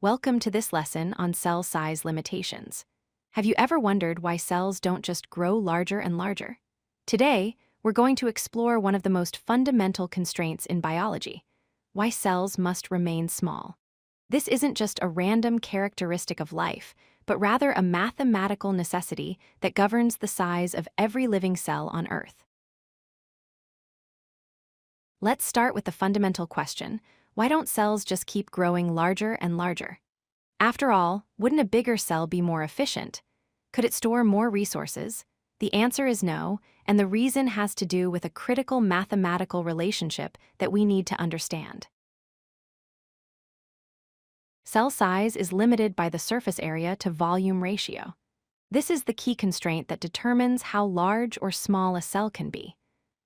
Welcome to this lesson on cell size limitations. Have you ever wondered why cells don't just grow larger and larger? Today, we're going to explore one of the most fundamental constraints in biology: why cells must remain small. This isn't just a random characteristic of life, but rather a mathematical necessity that governs the size of every living cell on Earth. Let's start with the fundamental question: why don't cells just keep growing larger and larger? After all, wouldn't a bigger cell be more efficient? Could it store more resources? The answer is no, and the reason has to do with a critical mathematical relationship that we need to understand. Cell size is limited by the surface area to volume ratio. This is the key constraint that determines how large or small a cell can be.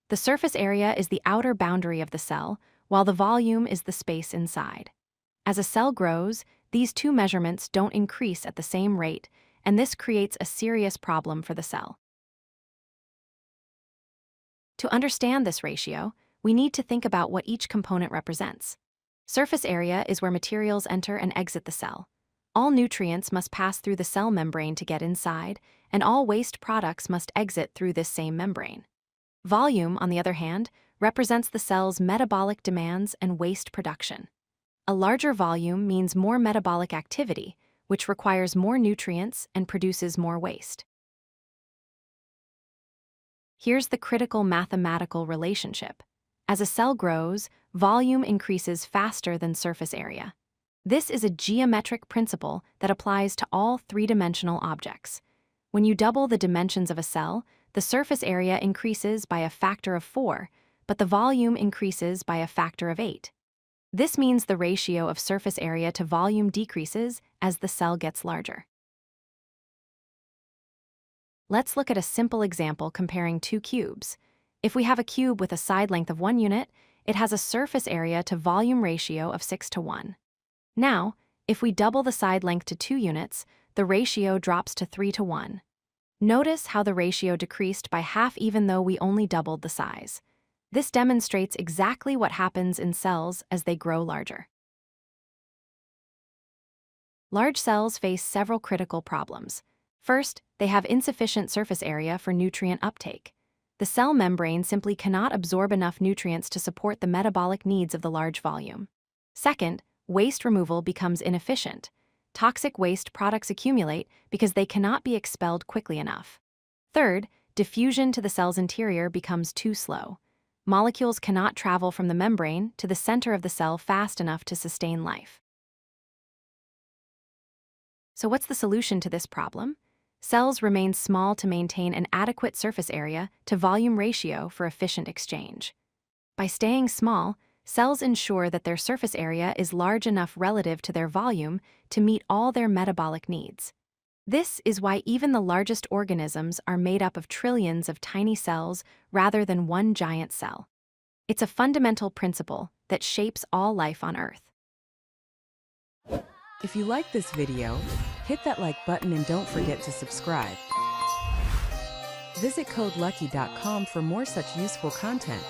The surface area is the outer boundary of the cell, while the volume is the space inside. As a cell grows, these two measurements don't increase at the same rate, and this creates a serious problem for the cell. To understand this ratio, we need to think about what each component represents. Surface area is where materials enter and exit the cell. All nutrients must pass through the cell membrane to get inside, and all waste products must exit through this same membrane. Volume, on the other hand, represents the cell's metabolic demands and waste production. A larger volume means more metabolic activity, which requires more nutrients and produces more waste. Here's the critical mathematical relationship. As a cell grows, volume increases faster than surface area. This is a geometric principle that applies to all three-dimensional objects. When you double the dimensions of a cell, the surface area increases by a factor of 4, but the volume increases by a factor of 8. This means the ratio of surface area to volume decreases as the cell gets larger. Let's look at a simple example comparing two cubes. If we have a cube with a side length of 1 unit, it has a surface area to volume ratio of 6:1. Now, if we double the side length to 2 units, the ratio drops to 3:1. Notice how the ratio decreased by half even though we only doubled the size. This demonstrates exactly what happens in cells as they grow larger. Large cells face several critical problems. First, they have insufficient surface area for nutrient uptake. The cell membrane simply cannot absorb enough nutrients to support the metabolic needs of the large volume. Second, waste removal becomes inefficient. Toxic waste products accumulate because they cannot be expelled quickly enough. Third, diffusion to the cell's interior becomes too slow. Molecules cannot travel from the membrane to the center of the cell fast enough to sustain life. So what's the solution to this problem? Cells remain small to maintain an adequate surface area to volume ratio for efficient exchange. By staying small, cells ensure that their surface area is large enough relative to their volume to meet all their metabolic needs. This is why even the largest organisms are made up of trillions of tiny cells rather than one giant cell. It's a fundamental principle that shapes all life on Earth. If you like this video, hit that like button and don't forget to subscribe. Visit codelucky.com for more such useful content.